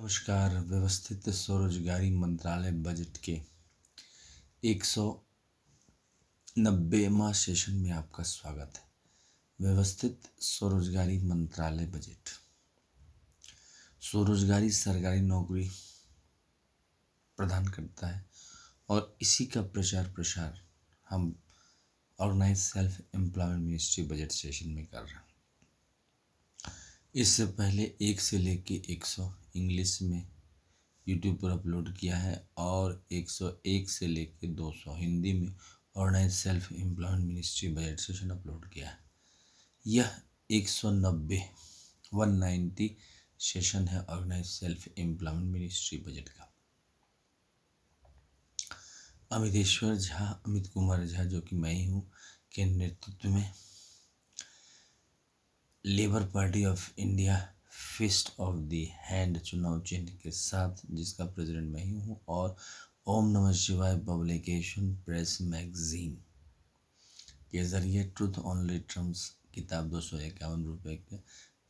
नमस्कार। व्यवस्थित स्वरोजगारी मंत्रालय बजट के 190वां सेशन में आपका स्वागत है। व्यवस्थित स्वरोजगारी मंत्रालय बजट स्वरोजगारी सरकारी नौकरी प्रदान करता है और इसी का प्रचार प्रसार हम organize self employment ministry budget session में कर रहे हैं। इससे पहले 1 से लेके 100 इंग्लिश में यूट्यूब पर अपलोड किया है और 101 से लेके 200 हिंदी में organize self employment ministry budget session upload किया है। यह 190 सेशन है organize self employment ministry budget का। अमित कुमार झा जो कि मैं ही हूँ के नेतृत्व में Labour Party of India fist of the hand चुनाव चिन्ह के साथ, जिसका प्रेसिडेंट मैं ही हूँ, और ओम नमः शिवाय पब्लिकेशन प्रेस मैगजीन के जरिए ट्रुथ ओनली ट्रम्प्स किताब 251 रुपये के,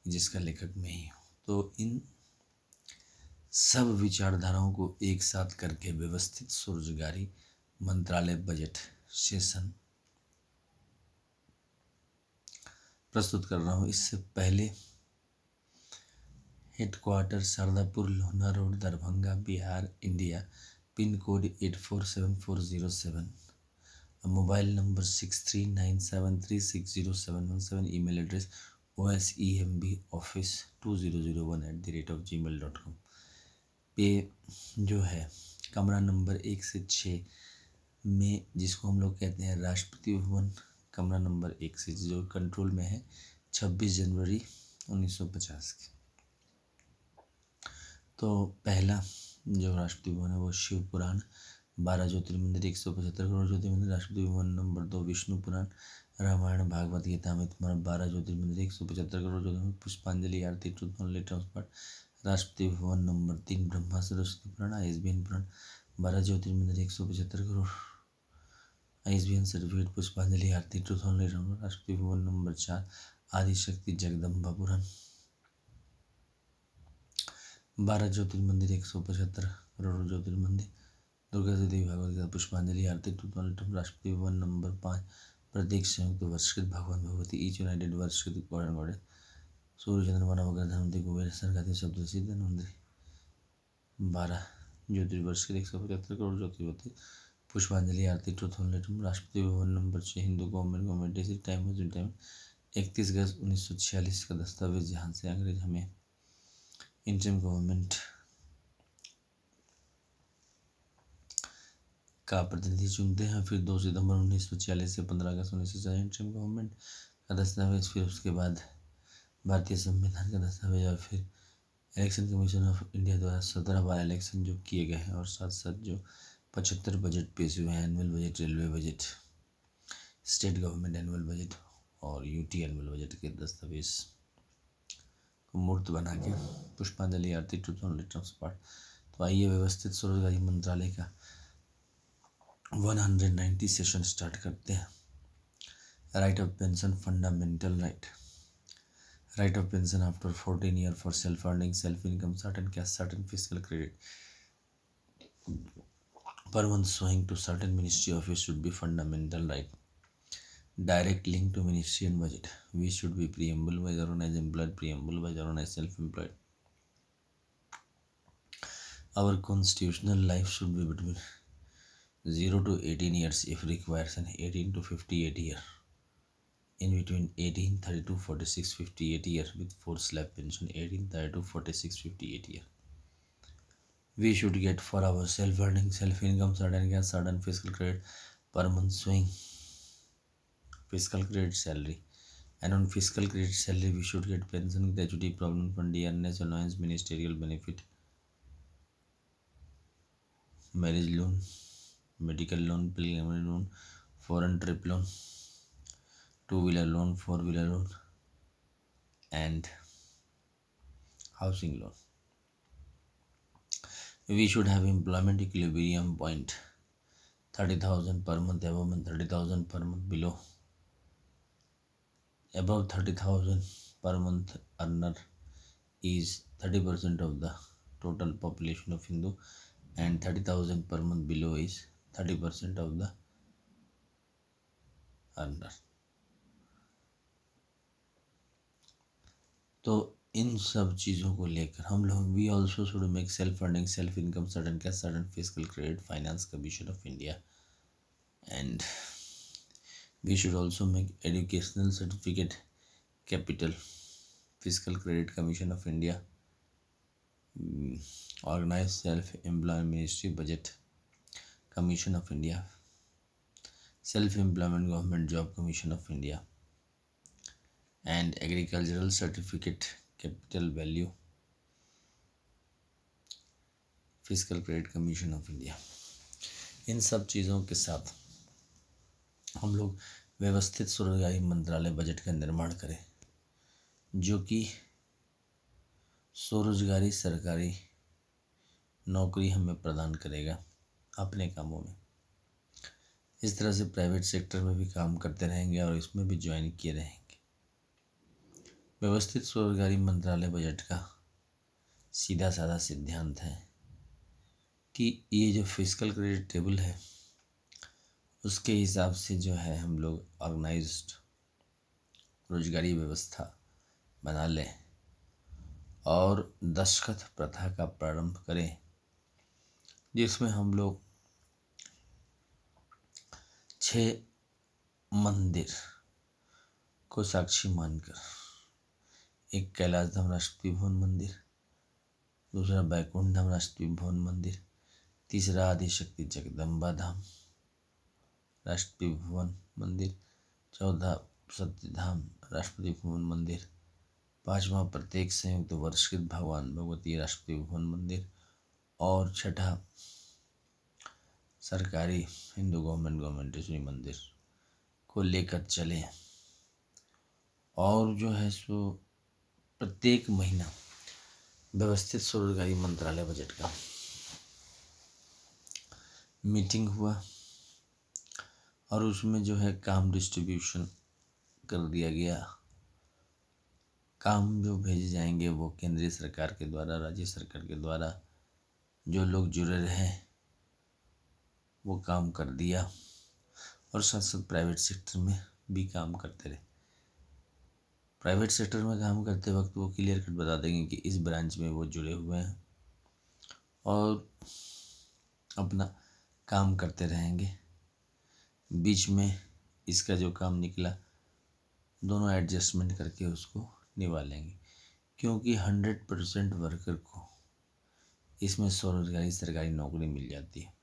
जिसका लेखक मैं ही हूँ। तो इन सब विचारधाराओं को एक साथ करके व्यवस्थित स्वरोजगारी मंत्रालय बजट सेशन प्रस्तुत कर रहा हूँ। इससे पहले headquarter Shardapur Lohna road Darbhanga Bihar India, pin code 847407, mobile number 6397360717, email address osemboffice2001@gmail.com पे जो है कमरा नंबर 1 से 6 में, जिसको हम लोग कहते हैं राष्ट्रपति भवन, कमरा नंबर 1 से जो कंट्रोल में है 26 जनवरी 1950 की। तो पहला जो राष्ट्रपति भवन है वो शिव पुराण, 12 ज्योतिर्मंदिर, 175 करोड़ ज्योतिर्मंदिर। राष्ट्रपति भवन नंबर 2 विष्णु पुराण, रामायण भागवत गीता अमृत, 12 ज्योतिर्मंदिर, 175 करोड़ ज्योतिर्मंदिर। पुष्पांजलि आरती truth only transport. Rashtrapati Bhavan number 3 Brahma Saraswati पुराण, आईएसबीएन पुराण, 12 ज्योतिर्मंदिर, 175 करोड़, आईएसबीएन सर्टिफिकेट। पुष्पांजलि आरती truth only transport. Rashtrapati Bhavan number 4 Adishakti Jagdamba पुराण, 12 ज्योतिर्मंदिर, 175 करोड़ ज्योतिर्मंदिर। दुर्गा देवी भागवत गीता। पुष्पांजलि आरती truth only transport. Rashtrapati Bhavan number 5 प्रत्येक संयुक्त वर्षकृत भगवान भगवती ईच यूनाइटेड वर्षकृत गॉडेस सूर्य चंद्रमा नवग्रह धनवंतरि कुबेर सरगाती सप्तऋषि धनवंतरि, 12 ज्योतिर्वर्षकृत 175 करोड़ ज्योतिर्वती। पुष्पांजलि आरती truth only transport. Rashtrapati Bhavan number 6 Hindu government time 31 अगस्त 1946 का दस्तावेज, जहाँ से अंग्रेज हमें इंटरिम गवर्नमेंट का प्रतिनिधि चुनते हैं। फिर 2 सितंबर 1946 से 15 अगस्त 1947 इंटरिम गवर्नमेंट का दस्तावेज, फिर उसके बाद भारतीय संविधान का दस्तावेज, और फिर इलेक्शन कमीशन ऑफ इंडिया द्वारा 17 बार इलेक्शन जो किए गए हैं, और साथ साथ जो 75 बजट पेश हुए हैं, annual budget, railway budget, state government annual budget और यूटी एनुअल बजट के दस्तावेज को मूर्त बना के पुष्पांजलि आरती ट्रुथ ओनली ट्रांसपोर्ट। तो आइए व्यवस्थित स्वरोजगारी मंत्रालय का 190 सेशन स्टार्ट करते हैं। Right of pension fundamental right of pension after 14 year for self earning, self income, certain cash, certain fiscal credit per month showing to certain ministry office should be fundamental right. Direct link to ministry and budget. We should be preamble by the organized employed, preamble by the organized self employed. Our constitutional life should be between 0 to 18 years if requires, and 18 to 58 year. In between 18, 32, 46, 58 year with 4 slab pension, 18, 32, 46, 58 year. We should get for our self-earning, self-income, certain cash, certain fiscal credit per month swing, fiscal credit salary. And on fiscal credit salary, we should get pension, gratuity, provident fund, dearness, allowance, ministerial benefit, marriage loan, medical loan, pilgrimage loan, foreign trip loan, two-wheeler loan, four-wheeler loan, and housing loan. We should have employment equilibrium point, 30,000 per month, above 30,000 per month, below. Above 30,000 per month earner is 30% of the total population of Hindu, and 30,000 per month below is 30% of the earner. तो इन सब चीज़ों को लेकर हम लोग we also should make self funding, self income, sudden cash, sudden physical credit finance commission of India, and we should also make educational certificate capital physical credit commission of India, organise self employment ministry budget commission of India, self employment government job commission of India, and agricultural certificate capital value physical credit commission of India. इन सब चीज़ों के साथ हम लोग व्यवस्थित स्वरोजगारी मंत्रालय बजट का निर्माण करें, जो कि स्वरोजगारी सरकारी नौकरी हमें प्रदान करेगा अपने कामों में। इस तरह से प्राइवेट सेक्टर में भी काम करते रहेंगे और इसमें भी ज्वाइन किए रहेंगे। व्यवस्थित स्वरोजगारी मंत्रालय बजट का सीधा साधा सिद्धांत है कि ये जो फिजिकल क्रेडिट टेबल है उसके हिसाब से जो है हम लोग ऑर्गेनाइज्ड रोजगारी व्यवस्था बना लें और दस्तखत प्रथा का प्रारंभ करें, जिसमें हम लोग 6 मंदिर को साक्षी मानकर, एक कैलाश धाम राष्ट्रपति भवन मंदिर, दूसरा बैकुंठ धाम राष्ट्रपति भवन मंदिर, तीसरा आदिशक्ति जगदम्बा धाम राष्ट्रपति भवन मंदिर, चौथा सत्यधाम राष्ट्रपति भवन मंदिर, पांचवा प्रत्येक संयुक्त वर्षकृत भगवान भगवती राष्ट्रपति भवन मंदिर, और छठा सरकारी हिंदू गवर्नमेंट मंदिर को लेकर चले। और जो है सो प्रत्येक महीना व्यवस्थित स्वरोजगारी मंत्रालय बजट का मीटिंग हुआ और उसमें जो है काम डिस्ट्रीब्यूशन कर दिया गया। काम जो भेजे जाएंगे वो केंद्रीय सरकार के द्वारा, राज्य सरकार के द्वारा जो लोग जुड़े रहे वो काम कर दिया, और साथ साथ प्राइवेट सेक्टर में भी काम करते रहे। प्राइवेट सेक्टर में काम करते वक्त वो क्लियर कट बता देंगे कि इस ब्रांच में वो जुड़े हुए हैं और अपना काम करते रहेंगे। बीच में इसका जो काम निकला दोनों एडजस्टमेंट करके उसको निभा लेंगे, क्योंकि 100% वर्कर को इसमें स्वरोजगारी सरकारी नौकरी मिल जाती है।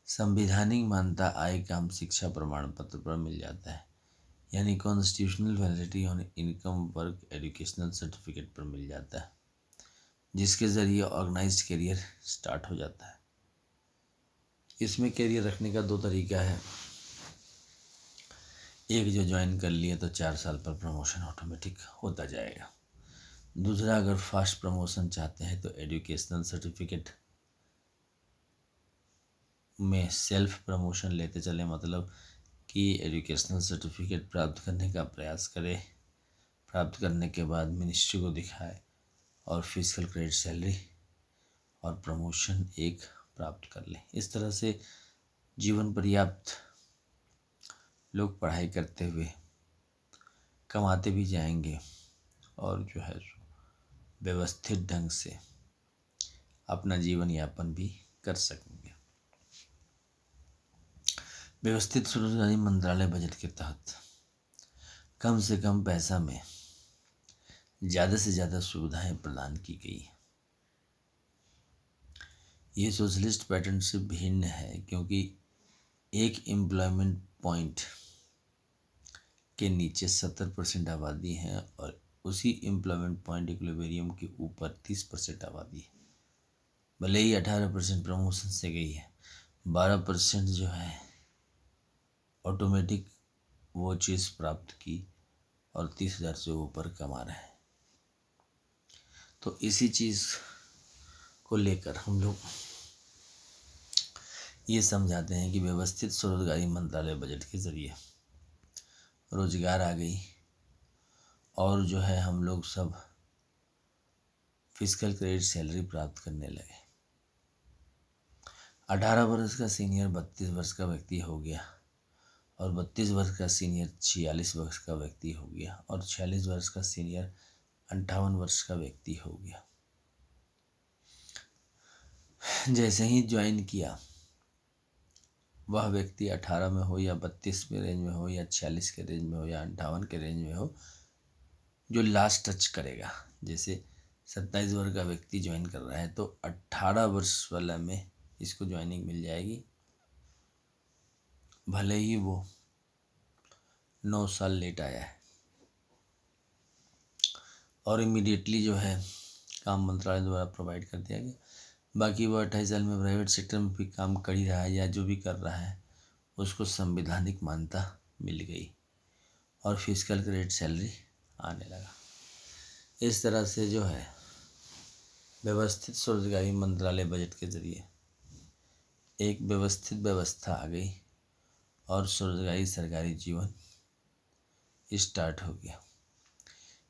संवैधानिक मान्यता आय काम शिक्षा प्रमाण पत्र पर मिल जाता है, यानी constitutional validity on income work educational certificate पर मिल जाता है, जिसके ज़रिए ऑर्गेनाइज्ड करियर स्टार्ट हो जाता है। इसमें करियर रखने का 2 तरीका है। एक जो ज्वाइन कर लिया तो 4 साल पर प्रमोशन ऑटोमेटिक होता जाएगा। दूसरा, अगर फास्ट प्रमोशन चाहते हैं तो एजुकेशनल सर्टिफिकेट में सेल्फ प्रमोशन लेते चले, मतलब कि एजुकेशनल सर्टिफिकेट प्राप्त करने का प्रयास करें, प्राप्त करने के बाद मिनिस्ट्री को दिखाए और फिजिकल क्रेडिट सैलरी और प्रमोशन एक प्राप्त कर लें। इस तरह से जीवन पर्याप्त लोग पढ़ाई करते हुए कमाते भी जाएंगे और जो है व्यवस्थित ढंग से अपना जीवन यापन भी कर सकेंगे। व्यवस्थित स्वरोजगारी मंत्रालय बजट के तहत कम से कम पैसा में ज़्यादा से ज़्यादा सुविधाएं प्रदान की गई हैं। ये सोशलिस्ट पैटर्न से भिन्न है, क्योंकि एक एम्प्लॉयमेंट पॉइंट के नीचे 70% आबादी है और उसी एम्प्लॉयमेंट पॉइंट इक्विलिब्रियम के ऊपर 30% आबादी है। भले ही 18% प्रमोशन से गई है, 12% जो है ऑटोमेटिक वो चीज़ प्राप्त की और 30,000 से ऊपर कमा रहे हैं। तो इसी चीज़ को लेकर हम लोग ये समझाते हैं कि व्यवस्थित स्वरोजगारी मंत्रालय बजट के ज़रिए रोजगार आ गई और जो है हम लोग सब फिजिकल क्रेडिट सैलरी प्राप्त करने लगे। 18 वर्ष का सीनियर 32 वर्ष का व्यक्ति हो गया और 32 वर्ष का सीनियर 46 वर्ष का व्यक्ति हो गया और 46 वर्ष का सीनियर 58 वर्ष का व्यक्ति हो गया। जैसे ही ज्वाइन किया वह व्यक्ति 18 में हो या 32 के रेंज में हो या 46 के रेंज में हो या 58 के रेंज में हो, जो लास्ट टच करेगा, जैसे 27 वर्ष का व्यक्ति ज्वाइन कर रहा है तो 18 वर्ष वाला में इसको ज्वाइनिंग मिल जाएगी, भले ही वो 9 साल लेट आया है। और इमीडिएटली जो है काम मंत्रालय द्वारा प्रोवाइड कर दिया गया। बाकी वो 28 साल में प्राइवेट सेक्टर में भी काम कर ही रहा है या जो भी कर रहा है उसको संवैधानिक मान्यता मिल गई और फिजिकल क्रेडिट सैलरी आने लगा। इस तरह से जो है व्यवस्थित स्वरोजगारी मंत्रालय बजट के जरिए एक व्यवस्थित व्यवस्था आ गई और स्वरोजगारी सरकारी जीवन स्टार्ट हो गया।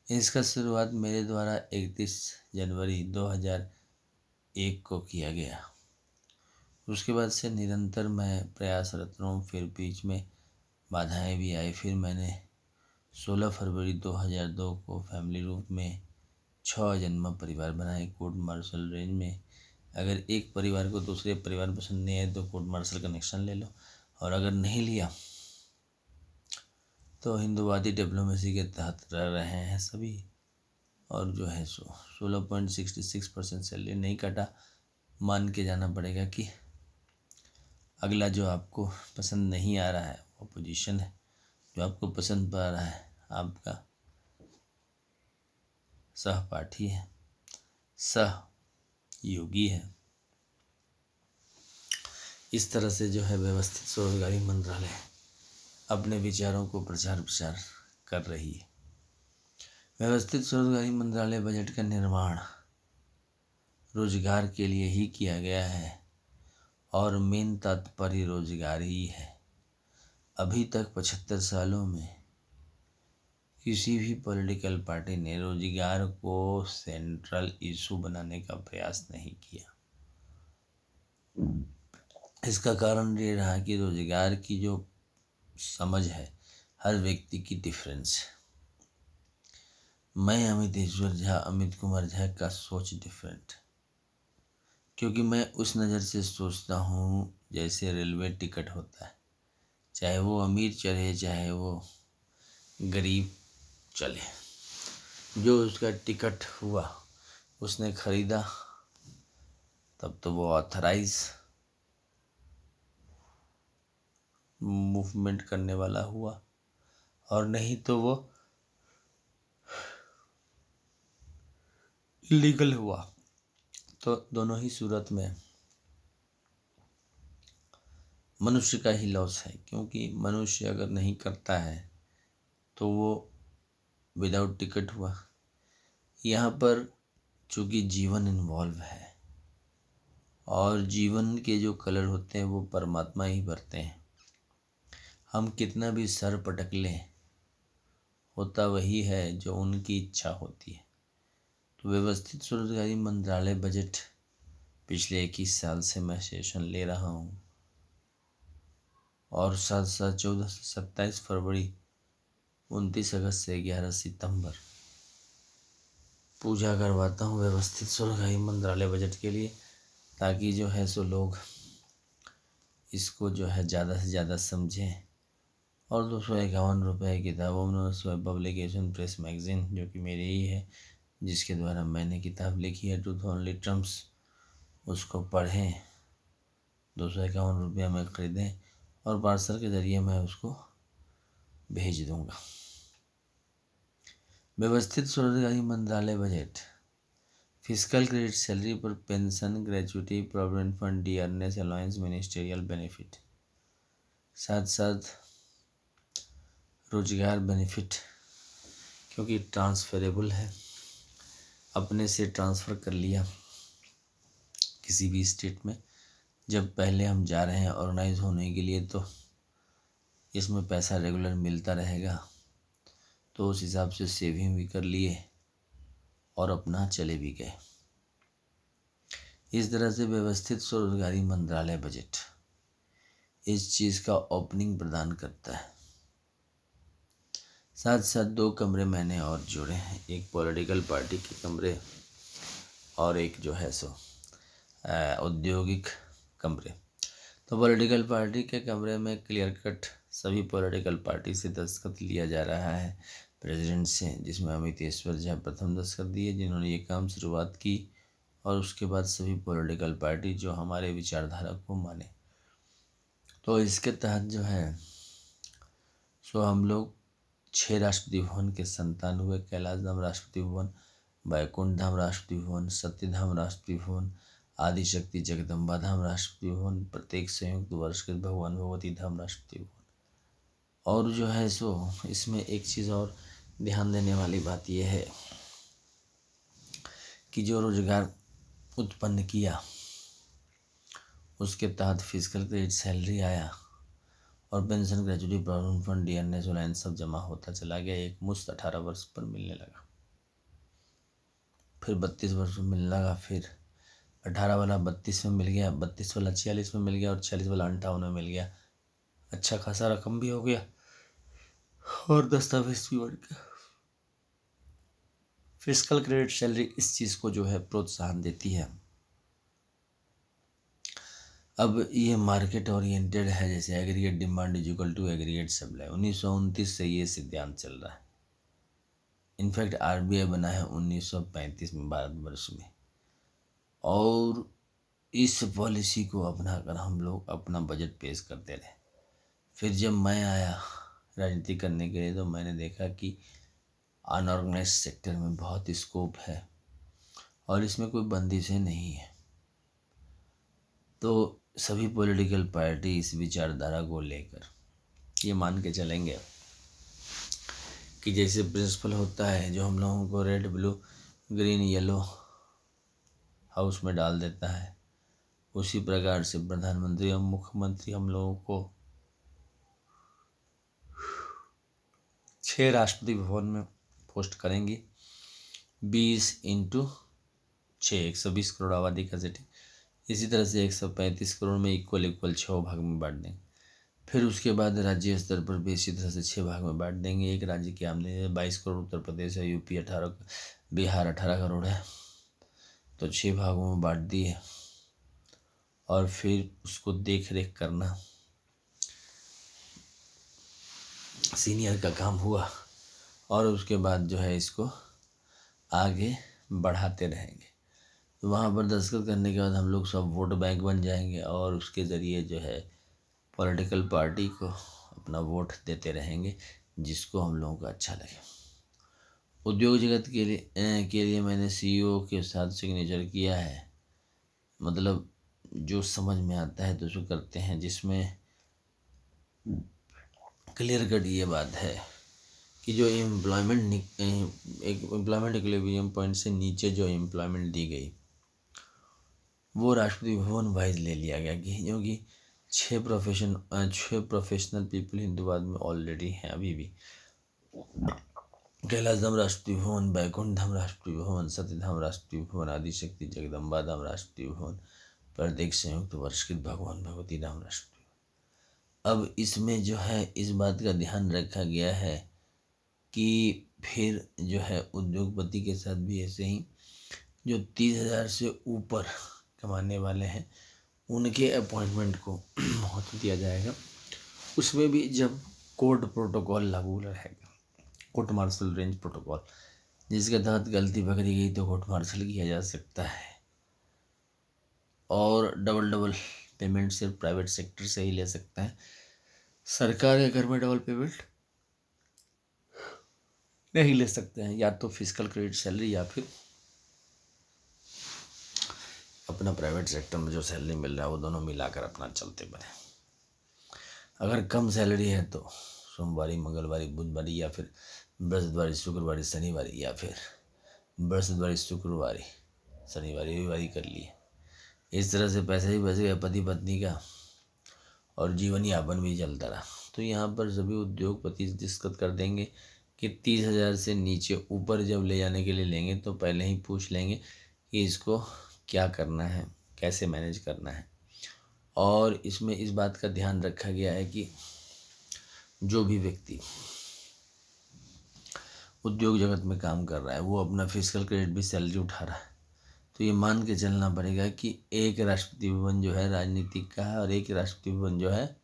इसका शुरुआत मेरे द्वारा 31 जनवरी 2001 को किया गया। उसके बाद से निरंतर मैं प्रयासरत रहूँ, फिर बीच में बाधाएं भी आई। फिर मैंने 16 फरवरी 2002 को फैमिली रूप में 6 अजन्मा परिवार बनाए कोर्ट मार्शल रेंज में। अगर एक परिवार को दूसरे परिवार पसंद नहीं आए तो कोर्ट मार्शल कनेक्शन ले लो, और अगर नहीं लिया तो हिंदूवादी डिप्लोमेसी के तहत रह रहे हैं सभी। और जो है 16.66% सैलरी नहीं कटा। मान के जाना पड़ेगा कि अगला जो आपको पसंद नहीं आ रहा है वो पोजीशन है, जो आपको पसंद आ रहा है आपका सहपाठी है, सहयोगी है। इस तरह से जो है व्यवस्थित स्वरोजगारी मंत्रालय अपने विचारों को प्रचार प्रसार कर रही है। व्यवस्थित स्वरोजगारी मंत्रालय बजट का निर्माण रोजगार के लिए ही किया गया है और मेन तात्पर्य रोजगार ही है। अभी तक 75 सालों में किसी भी पॉलिटिकल पार्टी ने रोजगार को सेंट्रल इशू बनाने का प्रयास नहीं किया। इसका कारण ये रहा कि रोजगार की जो समझ है हर व्यक्ति की डिफरेंस है। मैं अमित कुमार झा का सोच डिफरेंट, क्योंकि मैं उस नज़र से सोचता हूँ जैसे रेलवे टिकट होता है, चाहे वो अमीर चढ़े चाहे वो गरीब चले, जो उसका टिकट हुआ उसने खरीदा तब तो वो ऑथराइज मूवमेंट करने वाला हुआ, और नहीं तो वो इलीगल हुआ। तो दोनों ही सूरत में मनुष्य का ही लॉस है, क्योंकि मनुष्य अगर नहीं करता है तो वो विदाउट टिकट हुआ। यहाँ पर चूँकि जीवन इन्वॉल्व है और जीवन के जो कलर होते हैं वो परमात्मा ही भरते हैं। हम कितना भी सर पटक लें होता वही है जो उनकी इच्छा होती है। तो व्यवस्थित स्वरोजगारी मंत्रालय बजट पिछले 21 साल से मैं सेशन ले रहा हूँ और साथ साथ 14 से 27 फरवरी 29 अगस्त से 11 सितंबर पूजा करवाता हूँ व्यवस्थित स्वरोजगारी मंत्रालय बजट के लिए, ताकि जो है सो लोग इसको जो है ज़्यादा से ज़्यादा समझें। और 251 रुपये किताबों में पब्लिकेशन प्रेस मैगजीन जो कि मेरी ही है, जिसके द्वारा मैंने किताब लिखी है ट्रूथ ओनली ट्रम्प्स, उसको पढ़ें। 251 रुपया में ख़रीदें और पार्सल के ज़रिए मैं उसको भेज दूँगा। व्यवस्थित स्वरोजगारी मंत्रालय बजट फिजिकल क्रेडिट सैलरी पर pension, gratuity, provident fund, dearness allowance, ministerial benefit, साथ साथ रोजगार बेनिफिट, क्योंकि ट्रांसफरेबल है, अपने से ट्रांसफ़र कर लिया किसी भी स्टेट में। जब पहले हम जा रहे हैं ऑर्गेनाइज होने के लिए तो इसमें पैसा रेगुलर मिलता रहेगा, तो उस हिसाब से सेविंग भी कर लिए और अपना चले भी गए। इस तरह से व्यवस्थित स्वरोजगारी मंत्रालय बजट इस चीज़ का ओपनिंग प्रदान करता है। साथ साथ 2 कमरे मैंने और जोड़े हैं, एक पॉलिटिकल पार्टी के कमरे और एक जो है सो औद्योगिक कमरे। तो पॉलिटिकल पार्टी के कमरे में क्लियर कट सभी पॉलिटिकल पार्टी से दस्तखत लिया जा रहा है प्रेसिडेंट से, जिसमें अमितेश्वर झा प्रथम दस्तखत दिए जिन्होंने ये काम शुरुआत की, और उसके बाद सभी पॉलिटिकल पार्टी जो हमारे विचारधारा को माने। तो इसके तहत जो है सो हम लोग 6 राष्ट्रपति भवन के संतान हुए। कैलाश धाम राष्ट्रपति भवन, बैकुंठ धाम राष्ट्रपति भवन, सत्यधाम राष्ट्रपति भवन, आदिशक्ति जगदम्बा धाम राष्ट्रपति भवन, प्रत्येक संयुक्त वर्षकृत भगवान भगवती धाम राष्ट्रपति भवन। और जो है सो इसमें एक चीज़ और ध्यान देने वाली बात यह है कि जो रोजगार उत्पन्न किया उसके तहत फिजिकल क्रेडिट सैलरी आया और pension, gratuity, provident fund, DNS और सब जमा होता चला गया। एक मुश्त 18 वर्ष पर मिलने लगा, फिर 32 वर्ष में मिलने लगा, फिर 18 वाला 32 में मिल गया, 32 वाला 46 में मिल गया और 46 वाला 58 में मिल गया। अच्छा खासा रकम भी हो गया और दस्तावेज भी बढ़ गया। फिजिकल क्रेडिट सैलरी इस चीज़ को जो है प्रोत्साहन देती है। अब ये मार्केट ओरिएंटेड है, जैसे aggregate demand is equal to aggregate supply. 1929 से ये सिद्धांत चल रहा है। इनफैक्ट आरबीआई बना है 1935 में भारतवर्ष में, और इस पॉलिसी को अपनाकर हम लोग अपना बजट पेश करते रहे। फिर जब मैं आया राजनीति करने के लिए तो मैंने देखा कि अनऑर्गेनाइज सेक्टर में बहुत स्कोप है और इसमें कोई बंदिशें नहीं है। तो सभी पॉलिटिकल पार्टी इस विचारधारा को लेकर ये मान के चलेंगे कि जैसे प्रिंसिपल होता है जो हम लोगों को red, blue, green, yellow house में डाल देता है, उसी प्रकार से प्रधानमंत्री और मुख्यमंत्री हम लोगों को 6 राष्ट्रपति भवन में पोस्ट करेंगे। 20x6 120 करोड़ आबादी का सिटी। इसी तरह से 135 करोड़ में इक्वल 6 भाग में बांट देंगे। फिर उसके बाद राज्य स्तर पर भी इसी तरह से 6 भाग में बांट देंगे। एक राज्य की आमदनी 22 करोड़ उत्तर प्रदेश है, यूपी 18, बिहार 18 करोड़ है, तो 6 भागों में बांट दिए और फिर उसको देख रेख करना सीनियर का काम हुआ। और उसके बाद जो है इसको आगे बढ़ाते रहेंगे। तो वहाँ पर दस्तखत करने के बाद हम लोग सब वोट बैंक बन जाएंगे और उसके ज़रिए जो है पॉलिटिकल पार्टी को अपना वोट देते रहेंगे जिसको हम लोगों को अच्छा लगे। उद्योग जगत के लिए मैंने सीईओ के साथ सिग्नेचर किया है, मतलब जो समझ में आता है तो उसको करते हैं, जिसमें क्लियर कट ये बात है कि जो एम्प्लॉयमेंट इक्विलिब्रियम पॉइंट से नीचे जो एम्प्लॉयमेंट दी गई वो राष्ट्रपति भवन वाइज ले लिया गया, क्योंकि 6 प्रोफेशनल पीपल हिंदुवाद में ऑलरेडी हैं अभी भी। कैलाश धाम राष्ट्रपति भवन, बैकुंठ धाम राष्ट्रपति भवन, सत्यधाम राष्ट्रपति भवन, आदिशक्ति जगदम्बा धाम राष्ट्रपति भवन, प्रत्येक संयुक्त वर्षकृत भगवान भगवती धाम राष्ट्रपति। अब इसमें जो है इस बात का ध्यान रखा गया है कि फिर जो है उद्योगपति के साथ भी ऐसे ही जो 30,000 से ऊपर कमाने वाले हैं उनके अपॉइंटमेंट को महत्व दिया जाएगा। उसमें भी जब कोर्ट प्रोटोकॉल लागू रहेगा, कोर्ट मार्शल रेंज प्रोटोकॉल, जिसके तहत गलती पकड़ी गई तो कोर्ट मार्शल किया जा सकता है। और डबल पेमेंट सिर्फ प्राइवेट सेक्टर से ही ले सकता है, सरकार के घर में डबल पेमेंट नहीं ले सकते हैं, या तो फिजिकल क्रेडिट सैलरी या फिर अपना प्राइवेट सेक्टर में जो सैलरी मिल रहा है वो दोनों मिलाकर अपना चलते बने। अगर कम सैलरी है तो सोमवारी, मंगलवारी, बुधवारी, या फिर बृहस्पतिवारी, शुक्रवारी, शनिवारी, या फिर बृहस्पतिवारी, शुक्रवारी, शनिवारी, रविवारी कर लिए। इस तरह से पैसे भी बच गए पति पत्नी का और जीवन यापन भी चलता रहा। तो यहाँ पर सभी उद्योगपति दस्तखत कर देंगे कि 30,000 से नीचे ऊपर जब ले जाने के लिए लेंगे तो पहले ही पूछ लेंगे कि इसको क्या करना है, कैसे मैनेज करना है। और इसमें इस बात का ध्यान रखा गया है कि जो भी व्यक्ति उद्योग जगत में काम कर रहा है वो अपना फिजिकल क्रेडिट भी सैलरी उठा रहा है, तो ये मान के चलना पड़ेगा कि एक राष्ट्रपति भवन जो है राजनीतिक का है और एक राष्ट्रपति भवन जो है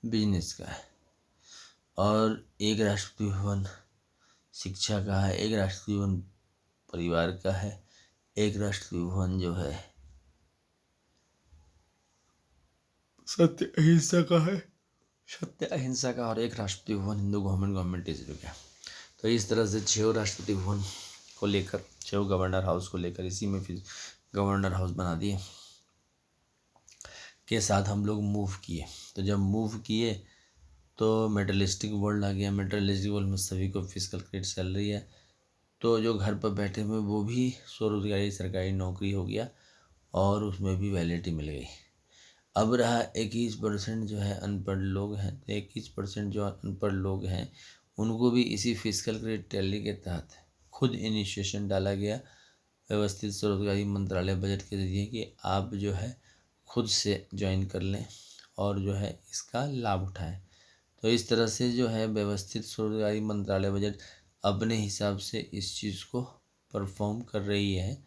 बिजनेस का है, और एक राष्ट्रपति भवन शिक्षा का है, एक राष्ट्रपति भवन परिवार का है, एक राष्ट्रपति भवन जो है सत्य अहिंसा का, और एक राष्ट्रपति भवन हिंदू गवर्नमेंट इशू का। तो इस तरह से 6 राष्ट्रपति भवन को लेकर, 6 गवर्नर हाउस को लेकर, इसी में फिर गवर्नर हाउस बना दिए के साथ हम लोग मूव किए। तो जब मूव किए तो मेटलिस्टिक वर्ल्ड आ गया। मेटलिस्टिक वर्ल्ड में सभी को फिजिकल क्रेडिट सैलरी है, तो जो घर पर बैठे हुए वो भी स्वरोजगारी सरकारी नौकरी हो गया और उसमें भी वैलिडिटी मिल गई। अब रहा 21% जो है अनपढ़ लोग हैं, तो 21% जो अनपढ़ लोग हैं उनको भी इसी फिजिकल क्रेडिट टैली के तहत खुद इनिशिएशन डाला गया व्यवस्थित स्वरोजगारी मंत्रालय बजट के जरिए कि आप जो है खुद से ज्वाइन कर लें और जो है इसका लाभ उठाएं। तो इस तरह से जो है व्यवस्थित स्वरोजगारी मंत्रालय बजट अपने हिसाब से इस चीज़ को परफॉर्म कर रही है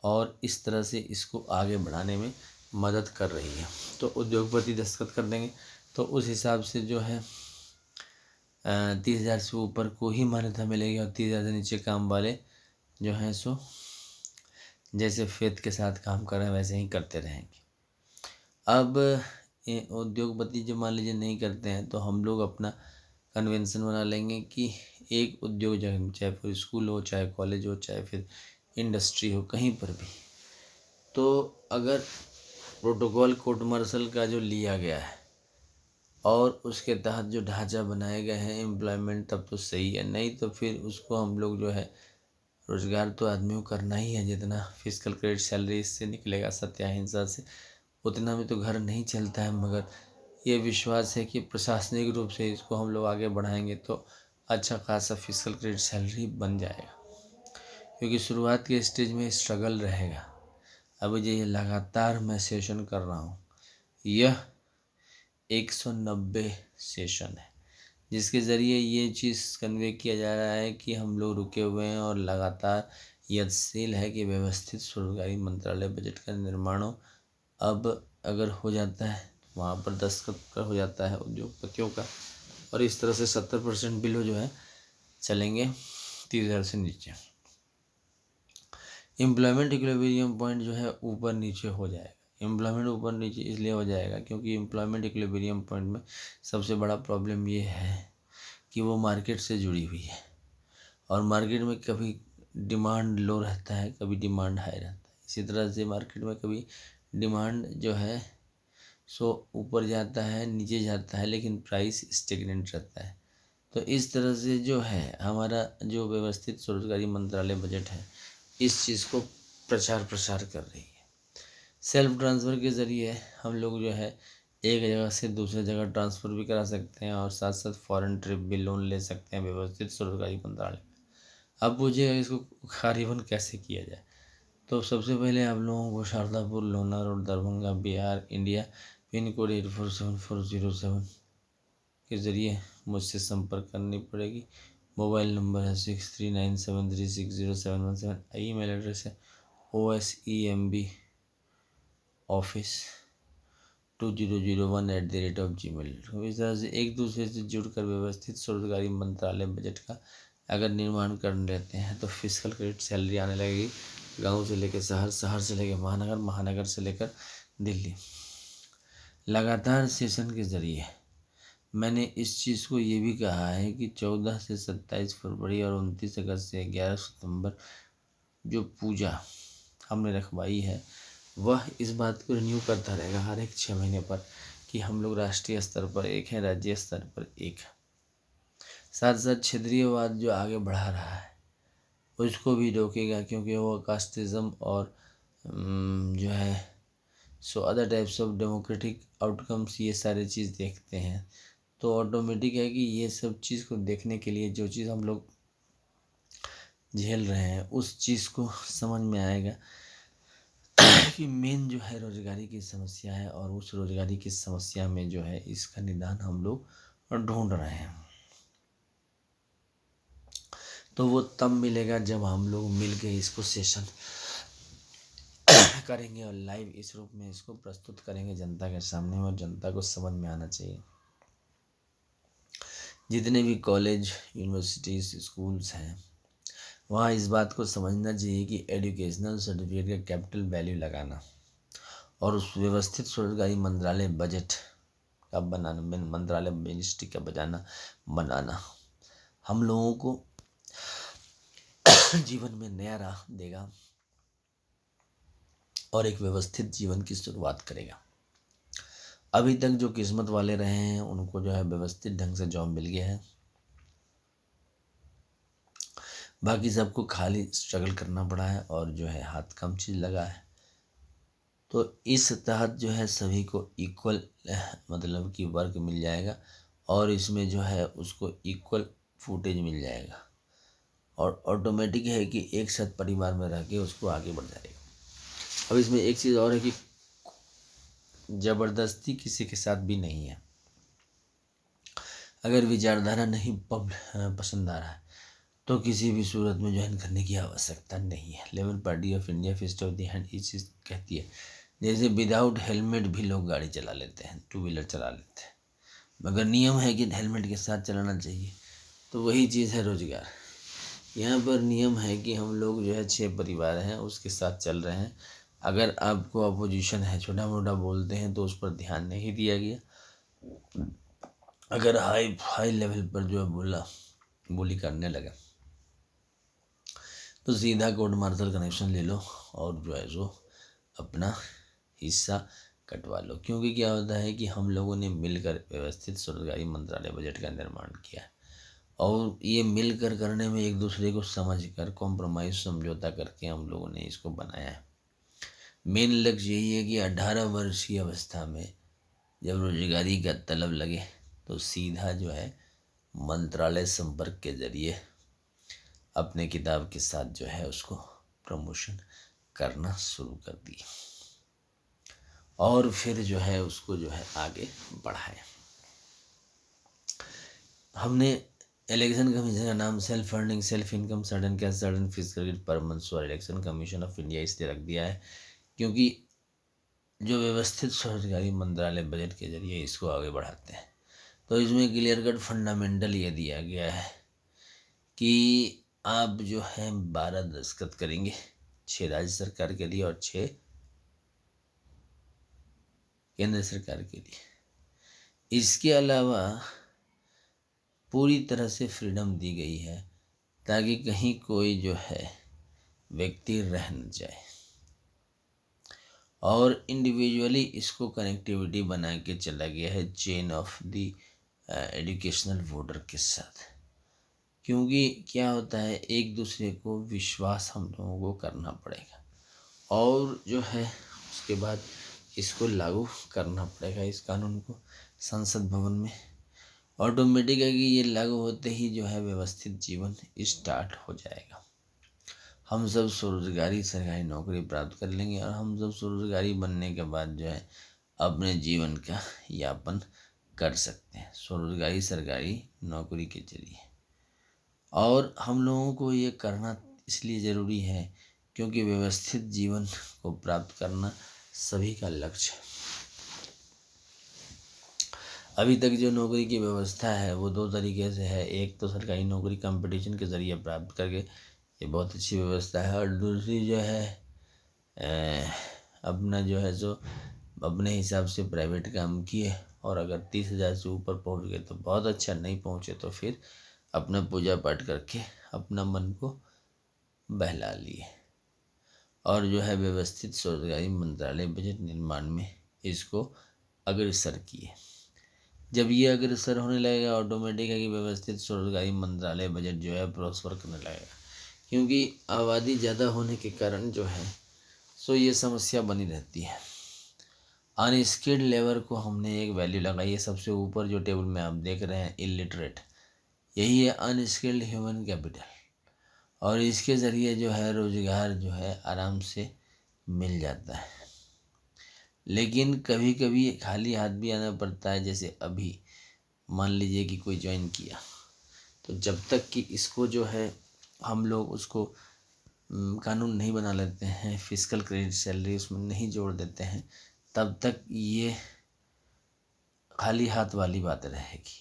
और इस तरह से इसको आगे बढ़ाने में मदद कर रही है। तो उद्योगपति दस्तखत कर देंगे तो उस हिसाब से जो है 30,000 से ऊपर को ही मान्यता मिलेगी और 30,000 से नीचे काम वाले जो हैं सो जैसे फेथ के साथ काम कर रहे हैं वैसे ही करते रहेंगे। अब उद्योगपति जो मान लीजिए नहीं करते हैं तो हम लोग अपना कन्वेंशन बना लेंगे कि एक उद्योग जगह, चाहे फिर स्कूल हो, चाहे कॉलेज हो, चाहे फिर इंडस्ट्री हो, कहीं पर भी, तो अगर प्रोटोकॉल कोर्ट मार्शल का जो लिया गया है और उसके तहत जो ढांचा बनाए गए हैं एम्प्लॉयमेंट, तब तो सही है, नहीं तो फिर उसको हम लोग जो है रोजगार तो आदमी को करना ही है, जितना फिजिकल क्रेडिट सैलरी इससे निकलेगा सत्य अहिंसा से उतना में तो घर नहीं चलता है। मगर ये विश्वास है कि प्रशासनिक रूप से इसको हम लोग आगे बढ़ाएंगे तो अच्छा खासा फिजिकल क्रेडिट सैलरी बन जाएगा, क्योंकि शुरुआत के स्टेज में स्ट्रगल रहेगा। अब ये लगातार मैं सेशन कर रहा हूँ, यह 190 सेशन है जिसके ज़रिए ये चीज़ कन्वे किया जा रहा है कि हम लोग रुके हुए हैं और लगातार यत्नशील है कि व्यवस्थित स्वरोजगारी मंत्रालय बजट का निर्माण हो। अब अगर हो जाता है तो वहाँ पर दस्तखत हो जाता है उद्योगपतियों का, और इस तरह से 70% बिल जो है चलेंगे 30,000 से नीचे। एम्प्लॉयमेंट इक्विलिब्रियम पॉइंट जो है ऊपर नीचे हो जाएगा। एम्प्लॉयमेंट ऊपर नीचे इसलिए हो जाएगा क्योंकि एम्प्लॉयमेंट इक्विलिब्रियम पॉइंट में सबसे बड़ा प्रॉब्लम ये है कि वो मार्केट से जुड़ी हुई है और मार्केट में कभी डिमांड लो रहता है, कभी डिमांड हाई रहता है। इसी तरह से मार्केट में कभी डिमांड जो है सो ऊपर जाता है, नीचे जाता है, लेकिन प्राइस स्टेगनेंट रहता है। तो इस तरह से जो है हमारा जो व्यवस्थित स्वरोजगारी मंत्रालय बजट है इस चीज़ को प्रचार कर रही है। सेल्फ ट्रांसफ़र के ज़रिए हम लोग जो है एक जगह से दूसरे जगह ट्रांसफ़र भी करा सकते हैं और साथ साथ फॉरेन ट्रिप भी लोन ले सकते हैं व्यवस्थित स्वरोजगारी मंत्रालय। अब पूछिएगा इसको कारीबन कैसे किया जाए, तो सबसे पहले आप लोगों को शारदापुर, लोना road, Darbhanga, Bihar, India, pin code 847407 के ज़रिए मुझसे संपर्क करनी पड़ेगी। मोबाइल नंबर है 6397360717। ईमेल एड्रेस है osemb office2001@gmail.com। इस तरह से एक दूसरे से जुड़कर व्यवस्थित स्वरोजगारी मंत्रालय बजट का अगर निर्माण कर लेते हैं तो फिजिकल क्रेडिट सैलरी आने लगेगी गांव से लेकर शहर, शहर से लेकर महानगर, महानगर से लेकर दिल्ली। लगातार सेशन के ज़रिए मैंने इस चीज़ को ये भी कहा है कि 14 से 27 फरवरी और 29 अगस्त से 11 सितंबर जो पूजा हमने रखवाई है वह इस बात को रिन्यू करता रहेगा हर एक 6 महीने पर कि हम लोग राष्ट्रीय स्तर पर एक हैं, राज्य स्तर पर एक है। साथ साथ क्षेत्रीयवाद जो आगे बढ़ा रहा है उसको भी रोकेगा, क्योंकि वो कास्टिज़म और जो है so other types of democratic outcomes ये सारे चीज़ देखते हैं। तो ऑटोमेटिक है कि ये सब चीज़ को देखने के लिए जो चीज़ हम लोग झेल रहे हैं उस चीज़ को समझ में आएगा कि मेन जो है रोजगारी की समस्या है, और उस रोजगारी की समस्या में जो है इसका निदान हम लोग ढूंढ रहे हैं। तो वो तब मिलेगा जब हम लोग मिल के इसको सेशन करेंगे और लाइव इस रूप में इसको प्रस्तुत करेंगे जनता के सामने, और जनता को समझ में आना चाहिए। जितने भी कॉलेज, यूनिवर्सिटीज, स्कूल्स हैं, वहाँ इस बात को समझना चाहिए कि एजुकेशनल सर्टिफिकेट का कैपिटल वैल्यू लगाना और उस व्यवस्थित स्वरोजगारी मंत्रालय बजट का बनाना, मंत्रालय मिनिस्ट्री का बनाना हम लोगों को जीवन में नया राह देगा और एक व्यवस्थित जीवन की शुरुआत करेगा। अभी तक जो किस्मत वाले रहे हैं उनको जो है व्यवस्थित ढंग से जॉब मिल गया है, बाकी सबको खाली स्ट्रगल करना पड़ा है और जो है हाथ कम चीज़ लगा है। तो इस तहत जो है सभी को इक्वल मतलब कि वर्क मिल जाएगा और इसमें जो है उसको इक्वल फुटेज मिल जाएगा, और ऑटोमेटिक है कि एक साथ परिवार में रह के उसको आगे बढ़ जाएगा। अब इसमें एक चीज़ और है कि ज़बरदस्ती किसी के साथ भी नहीं है। अगर विचारधारा नहीं पसंद आ रहा है तो किसी भी सूरत में ज्वाइन करने की आवश्यकता नहीं है। Labour Party of India fest of the hand ये चीज़ कहती है, जैसे विदाउट हेलमेट भी लोग गाड़ी चला लेते हैं, टू व्हीलर चला लेते हैं, मगर नियम है कि हेलमेट के साथ चलाना चाहिए। तो वही चीज़ है रोजगार। यहाँ पर नियम है कि हम लोग जो है 6 परिवार हैं उसके साथ चल रहे हैं। अगर आपको अपोजिशन है, छोटा मोटा बोलते हैं, तो उस पर ध्यान नहीं दिया गया। अगर हाई लेवल पर जो है बोली करने लगा तो सीधा कोर्ट मार्शल कनेक्शन ले लो और जो है सो अपना हिस्सा कटवा लो। क्योंकि क्या होता है कि हम लोगों ने मिलकर व्यवस्थित स्वरोजगारी मंत्रालय बजट का निर्माण किया है, और ये मिलकर करने में एक दूसरे को समझकर कॉम्प्रोमाइज़ समझौता करके हम लोगों ने इसको बनाया है। मेन लक्ष्य यही है कि 18 वर्ष की अवस्था में जब रोजगारी का तलब लगे तो सीधा जो है मंत्रालय संपर्क के जरिए अपने किताब के साथ जो है उसको प्रमोशन करना शुरू कर दिए और फिर जो है उसको जो है आगे बढ़ाए। हमने इलेक्शन कमीशन का नाम self funding, self income, sudden cash, sudden physical per month और इलेक्शन कमीशन ऑफ इंडिया इसलिए रख दिया है क्योंकि जो व्यवस्थित स्वरोजगारी मंत्रालय बजट के जरिए इसको आगे बढ़ाते हैं। तो इसमें क्लियर कट फंडामेंटल ये दिया गया है कि आप जो है 12 दस्तखत करेंगे, 6 राज्य सरकार के लिए और 6 केंद्र सरकार के लिए। इसके अलावा पूरी तरह से फ्रीडम दी गई है ताकि कहीं कोई जो है व्यक्ति रह न जाए, और इंडिविजुअली इसको कनेक्टिविटी बना के चला गया है chain of the educational border के साथ। क्योंकि क्या होता है, एक दूसरे को विश्वास हम लोगों को करना पड़ेगा और जो है उसके बाद इसको लागू करना पड़ेगा इस कानून को संसद भवन में। ऑटोमेटिक है कि ये लागू होते ही जो है व्यवस्थित जीवन स्टार्ट हो जाएगा। हम सब स्वरोजगारी सरकारी नौकरी प्राप्त कर लेंगे और हम सब स्वरोजगारी बनने के बाद जो है अपने जीवन का यापन कर सकते हैं स्वरोजगारी सरकारी नौकरी के जरिए। और हम लोगों को ये करना इसलिए ज़रूरी है क्योंकि व्यवस्थित जीवन को प्राप्त करना सभी का लक्ष्य है। अभी तक जो नौकरी की व्यवस्था है वो 2 तरीके से है। एक तो सरकारी नौकरी कंपटीशन के ज़रिए प्राप्त करके, ये बहुत अच्छी व्यवस्था है, और दूसरी जो है अपना जो है जो अपने हिसाब से प्राइवेट काम किए और अगर 30,000 से ऊपर पहुंच गए तो बहुत अच्छा, नहीं पहुंचे तो फिर अपना पूजा पाठ करके अपना मन को बहला लिए और जो है व्यवस्थित स्वरोजगारी मंत्रालय बजट निर्माण में इसको अग्रसर किए। जब ये अग्रसर होने लगेगा ऑटोमेटिक है कि व्यवस्थित स्वरोजगारी मंत्रालय बजट जो है प्रॉस्पर करने लगेगा, क्योंकि आबादी ज़्यादा होने के कारण जो है सो ये समस्या बनी रहती है। अनस्किल्ड लेबर को हमने एक वैल्यू लगाई है, सबसे ऊपर जो टेबल में आप देख रहे हैं इलिटरेट, यही है अनस्किल्ड ह्यूमन कैपिटल, और इसके ज़रिए जो है रोज़गार जो है आराम से मिल जाता है। लेकिन कभी कभी खाली हाथ भी आना पड़ता है। जैसे अभी मान लीजिए कि कोई ज्वाइन किया, तो जब तक कि इसको जो है हम लोग उसको कानून नहीं बना लेते हैं, फिजिकल क्रेडिट सैलरी उसमें नहीं जोड़ देते हैं, तब तक ये खाली हाथ वाली बात रहेगी।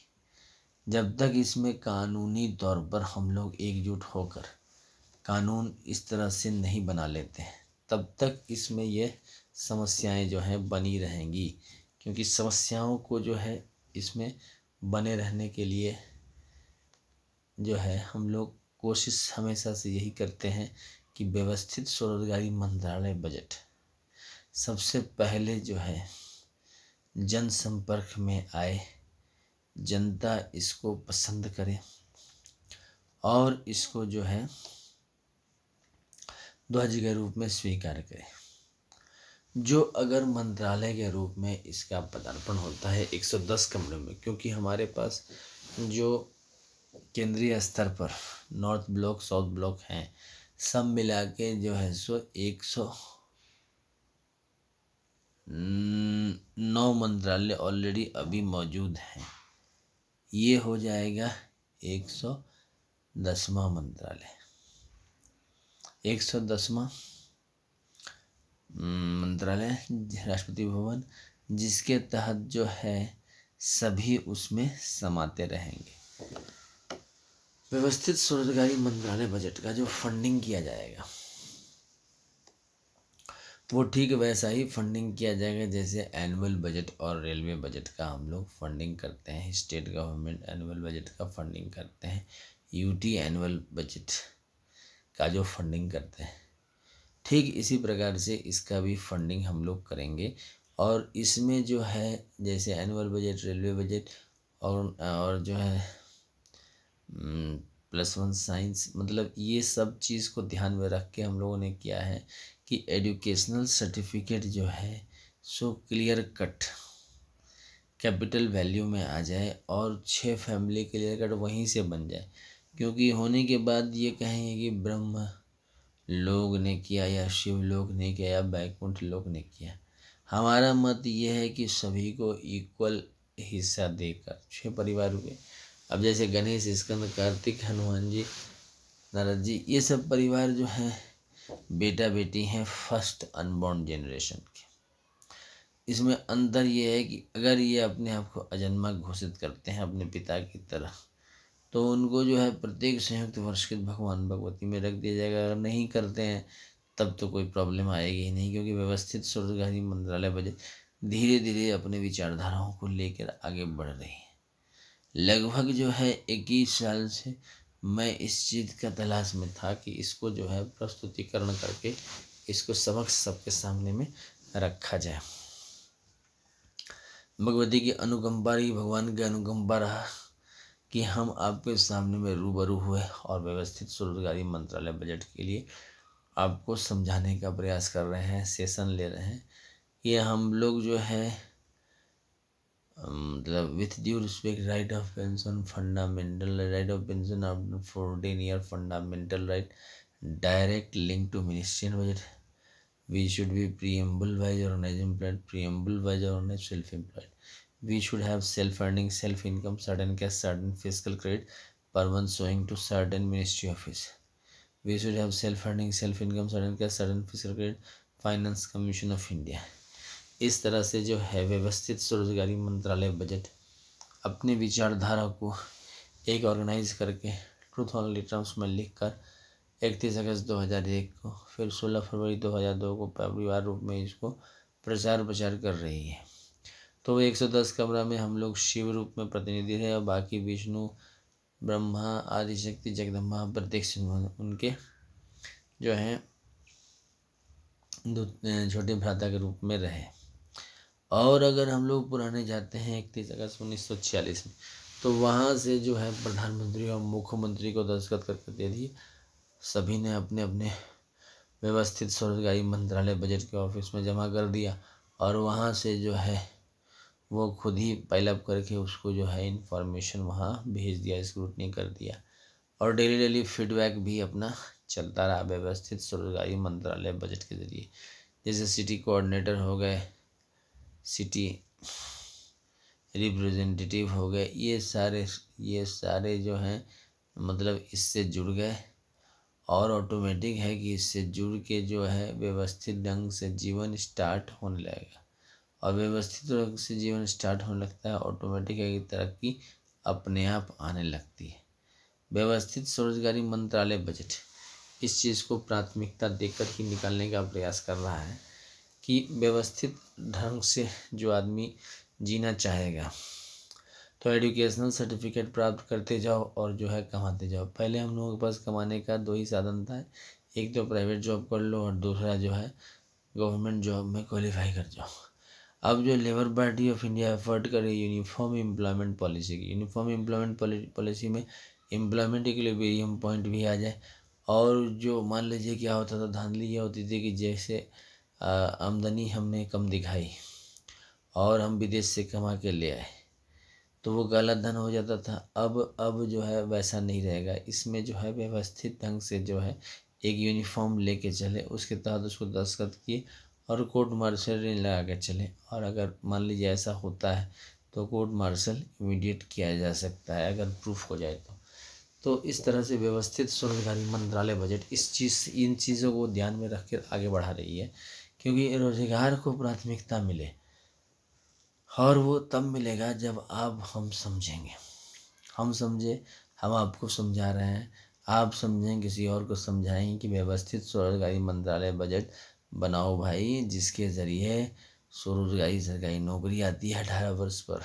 जब तक इसमें कानूनी तौर पर हम लोग एकजुट होकर कानून इस तरह से नहीं बना लेते हैं, तब तक इसमें ये समस्याएं जो हैं बनी रहेंगी। क्योंकि समस्याओं को जो है इसमें बने रहने के लिए जो है हम लोग कोशिश हमेशा से यही करते हैं कि व्यवस्थित स्वरोजगारी मंत्रालय बजट सबसे पहले जो है जनसंपर्क में आए, जनता इसको पसंद करे और इसको जो है ध्वज के रूप में स्वीकार करे। जो अगर मंत्रालय के रूप में इसका पदार्पण होता है 110 कमरों में, क्योंकि हमारे पास जो केंद्रीय स्तर पर नॉर्थ ब्लॉक साउथ ब्लॉक हैं, सब मिला के जो है सो 109 मंत्रालय ऑलरेडी अभी मौजूद हैं। ये हो जाएगा 110वां मंत्रालय, 110वां मंत्रालय राष्ट्रपति भवन, जिसके तहत जो है सभी उसमें समाते रहेंगे। व्यवस्थित स्वरोजगारी मंत्रालय बजट का जो फंडिंग किया जाएगा वो ठीक वैसा ही फंडिंग किया जाएगा जैसे एनुअल बजट और रेलवे बजट का हम लोग फंडिंग करते हैं। स्टेट गवर्नमेंट एनुअल बजट का फंडिंग करते हैं, यूटी एनुअल बजट का जो फंडिंग करते हैं, ठीक इसी प्रकार से इसका भी फंडिंग हम लोग करेंगे। और इसमें जो है जैसे एनुअल बजट, रेलवे बजट और जो है +1 साइंस, मतलब ये सब चीज़ को ध्यान में रख के हम लोगों ने किया है कि एजुकेशनल सर्टिफिकेट जो है so clear cut capital value में आ जाए और 6 फैमिली क्लियर कट वहीं से बन जाए। क्योंकि होने के बाद ये कहेंगे कि ब्रह्म लोग ने किया या शिव लोग ने किया या बैकुंठ लोग ने किया। हमारा मत ये है कि सभी को इक्वल हिस्सा देकर 6 परिवार हुए। अब जैसे गणेश, स्कंद, कार्तिक, हनुमान जी, नारद जी, ये सब परिवार जो हैं बेटा बेटी हैं फर्स्ट अनबॉर्न जनरेशन के। इसमें अंतर ये है कि अगर ये अपने आप को अजन्मा घोषित करते हैं अपने पिता की तरह, तो उनको जो है प्रत्येक संयुक्त वर्ष भगवान भगवती में रख दिया जाएगा। अगर नहीं करते हैं तब तो कोई प्रॉब्लम आएगी ही नहीं, क्योंकि व्यवस्थित स्वरोजगारी मंत्रालय बजट धीरे धीरे अपने विचारधाराओं को लेकर आगे बढ़ रही है। लगभग जो है 21 साल से मैं इस चीज़ का तलाश में था कि इसको जो है प्रस्तुतिकरण करके इसको समक्ष सबके सामने में रखा जाए। भगवती की अनुकंपा रही, भगवान की अनुकंपा रहा कि हम आपके सामने में रूबरू हुए और व्यवस्थित स्वरोजगारी मंत्रालय बजट के लिए आपको समझाने का प्रयास कर रहे हैं, सेशन ले रहे हैं। ये हम लोग जो है मतलब with due respect right of pension, fundamental right of pension after 14 year, fundamental right, direct link to ministerial budget, we should be preamble wise organized employed, preamble wise organized self-employed. We should have self-earning, self-income, certain cash, certain fiscal credit per month showing to certain ministry office. We should have self-earning, self-income, certain cash, certain fiscal credit, Finance Commission of India. इस तरह से जो है व्यवस्थित स्वरोजगारी मंत्रालय budget अपने विचारधारा को एक ऑर्गेनाइज करके ट्रूथ ओनली टर्म्स में लिखकर 31 अगस्त 2001 को, फिर 16 फरवरी 2002 को परिवार रूप में इसको प्रचार कर रही है। तो 110 कमरा में हम लोग शिव रूप में प्रतिनिधि है और बाकी विष्णु, ब्रह्मा, आदिशक्ति, जगदम्बा प्रत्यक्ष उनके जो हैं छोटे भ्राता के रूप में रहे। और अगर हम लोग पुराने जाते हैं 31 अगस्त 1946 में, तो वहाँ से जो है प्रधानमंत्री और मुख्यमंत्री को दस्तखत करके दे दिए। सभी ने अपने अपने व्यवस्थित स्वरोजगारी मंत्रालय बजट के ऑफिस में जमा कर दिया और वहाँ से जो है वो खुद ही पाइलअप करके उसको जो है इन्फॉर्मेशन वहाँ भेज दिया, स्क्रूटनी कर दिया और डेली डेली फीडबैक भी अपना चलता रहा व्यवस्थित स्वरोजगारी मंत्रालय बजट के ज़रिए। जैसे सिटी कोऑर्डिनेटर हो गए, सिटी रिप्रेजेंटेटिव हो गए, ये सारे जो हैं मतलब इससे जुड़ गए। और ऑटोमेटिक है कि इससे जुड़ के जो है व्यवस्थित ढंग से जीवन स्टार्ट होने लगेगा। और व्यवस्थित ढंग से जीवन स्टार्ट होने लगता है, ऑटोमेटिक है कि तरक्की अपने आप आने लगती है। व्यवस्थित स्वरोजगारी मंत्रालय बजट इस चीज़ को प्राथमिकता देकर ही निकालने का प्रयास कर रहा है कि व्यवस्थित ढंग से जो आदमी जीना चाहेगा तो एजुकेशनल सर्टिफिकेट प्राप्त करते जाओ और जो है कमाते जाओ। पहले हम लोगों के पास कमाने का दो ही साधन था, एक तो प्राइवेट जॉब कर लो और दूसरा जो है गवर्नमेंट जॉब में क्वालिफाई कर जाओ। अब जो labour Party of India effort करे यूनिफॉर्म एम्प्लॉयमेंट पॉलिसी की, यूनिफॉर्म एम्प्लॉयमेंट पॉलिसी में एम्प्लॉयमेंट इक्विलिब्रियम पॉइंट भी आ जाए। और जो मान लीजिए क्या होता था, धांधली ये होती थी कि जैसे आमदनी हमने कम दिखाई और हम विदेश से कमा के ले आए तो वो काला धन हो जाता था। अब जो है वैसा नहीं रहेगा, इसमें जो है व्यवस्थित ढंग से जो है एक यूनिफॉर्म लेके चले, उसके तहत उसको दस्तखत किए और कोर्ट मार्शल लगा के चले। और अगर मान लीजिए ऐसा होता है तो कोर्ट मार्शल इमीडिएट किया जा सकता है अगर प्रूफ हो जाए तो इस तरह से व्यवस्थित स्वरोजगारी मंत्रालय बजट इन चीज़ों को ध्यान में रख कर आगे बढ़ा रही है, क्योंकि रोजगार को प्राथमिकता मिले और वो तब मिलेगा जब आप हम समझेंगे। हम समझे, हम आपको समझा रहे हैं, आप समझें, किसी और को समझाएं कि व्यवस्थित स्वरोजगारी मंत्रालय बजट बनाओ भाई, जिसके ज़रिए स्वरोजगारी सरकारी नौकरी आती है 18 वर्ष पर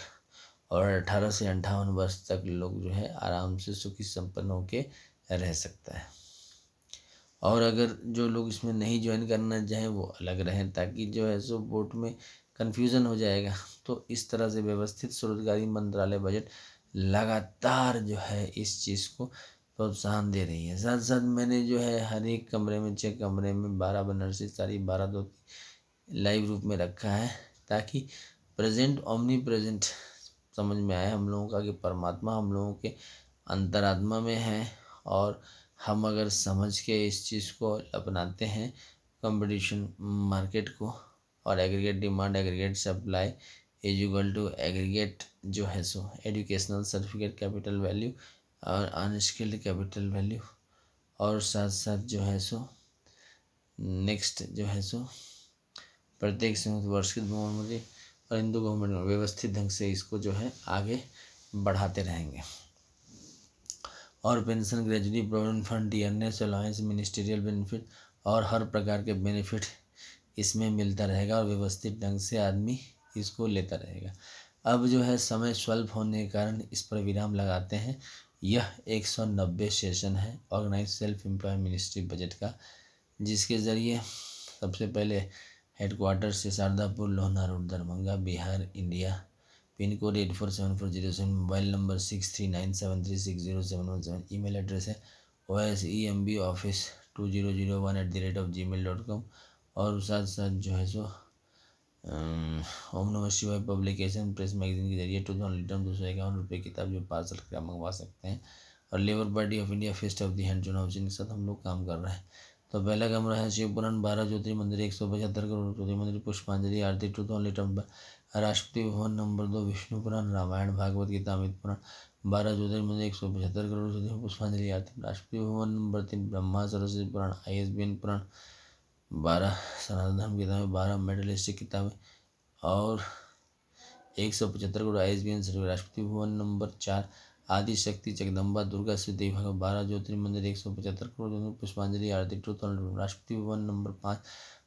और 18 से 58 वर्ष तक लोग जो है आराम से सुखी संपन्न होके रह सकता है। और अगर जो लोग इसमें नहीं ज्वाइन करना चाहें वो अलग रहें, ताकि जो है सो वोट में कन्फ्यूज़न हो जाएगा। तो इस तरह से व्यवस्थित स्वरोजगारी मंत्रालय बजट लगातार जो है इस चीज़ को प्रोत्साहन दे रही है। साथ साथ मैंने जो है हर एक कमरे में 6 कमरे में 12 बनर्सी सारी 12 दो लाइव रूप में रखा है, ताकि प्रेजेंट ओमनी प्रेजेंट समझ में आए हम लोगों का कि परमात्मा हम लोगों के अंतरात्मा में है। और हम अगर समझ के इस चीज़ को अपनाते हैं, कंपटीशन मार्केट को, और aggregate demand aggregate supply is equal to aggregate जो है सो एजुकेशनल सर्टिफिकेट कैपिटल वैल्यू और अनस्किल्ड कैपिटल वैल्यू, और साथ साथ जो है सो नेक्स्ट जो है सो प्रत्येक संयुक्त वार्षिक बहुमूल्य और हिंदू गवर्नमेंट में व्यवस्थित ढंग से इसको जो है आगे बढ़ाते रहेंगे। और pension, gratuity, provident fund, TNS, allowance, ministerial benefit और हर प्रकार के बेनिफिट इसमें मिलता रहेगा और व्यवस्थित ढंग से आदमी इसको लेता रहेगा। अब जो है समय स्वल्प होने के कारण इस पर विराम लगाते हैं। यह 190 सेशन है organize self employ ministry budget का, जिसके ज़रिए सबसे पहले हेडक्वार्टर से Shardapur, Lohna road, Darbhanga, Bihar, India, pin code 847407, mobile number 6397360717, email address है osembeoffice2001@gmail.com। और साथ साथ जो है सो ओम नमः शिवाय पब्लिकेशन प्रेस मैगजीन के जरिए 251 रुपये किताब जो पार्सल का मंगवा सकते हैं। और labour Party of India fest of the hand चुनाव चिन्ह के साथ हम लोग काम कर रहे हैं। तो पहला कमरा है शिव पुराण 12 ज्योतिर्मंदिर 175 करोड़ ज्योतिर्मंदिर पुष्पांजलि आरती 2 टेम्पल, राष्ट्रपति भवन नंबर 2 विष्णु पुराण रामायण भागवत गीता अमित पुराण 12 ज्योतिर्मंदिर 175 करोड़ ज्योतिर्मंदिर पुष्पांजलि आरती, राष्ट्रपति भवन नंबर 3 ब्रह्मा सरस्वती पुराण ISBN पुराण 12 सनातन धर्म किताबें 12 मेडलिस्टिक किताबें और 175 crore ISBN certificate, Rashtrapati Bhavan number 4 आदि शक्ति जगदम्बा दुर्गा सिद्धि भाग 12 ज्योतिर्मंदिर 175 करोड़ पुष्पांजलि आरती 2000, राष्ट्रपति भवन नंबर 5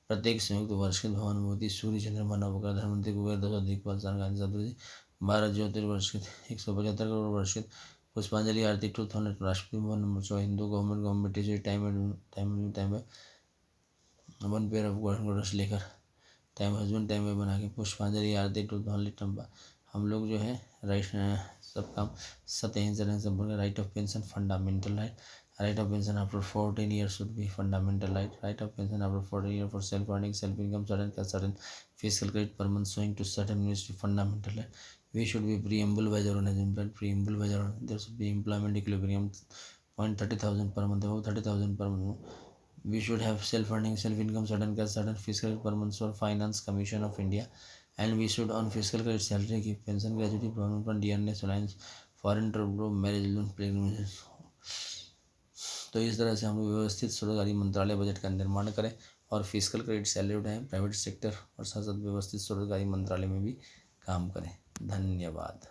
प्रत्येक संयुक्त वार्षिक भवन मोदी सूर्य चंद्रमा नवग्रह धर्मंत्री कुबेर 10 दिक्पाल गांधी सदृश 12 ज्योतिर्वर्षित 175 करोड़ वर्षित पुष्पांजलि आरती 2000, Rashtrapati Bhavan number 4 Hindu government time 1 pair of golden लेकर टाइम हस्बैंड टाइम में बना के पुष्पांजलि आरती 2000 हम लोग जो है राइट सब काम सत्य सब बोल right of pension fundamental right of pension after 14 years should be fundamental right of pension after 14 years for self earning self income certain fiscal credit per month showing to certain ministry fundamental we should be preamble wage organization preamble wage there should be employment equilibrium point 30,000 per month above 30,000 per month we should have self earning self income certain fiscal per month for finance commission of India and we should on physical credit salary की pension gratuity provident fund dearness allowance foreign trip marriage loan pregnancy. तो इस तरह से हम लोग व्यवस्थित स्वरोजगारी मंत्रालय बजट का निर्माण करें और फिजिकल क्रेडिट सैलरी उठाएं प्राइवेट सेक्टर और साथ साथ व्यवस्थित स्वरोजगारी मंत्रालय में भी काम करें। धन्यवाद।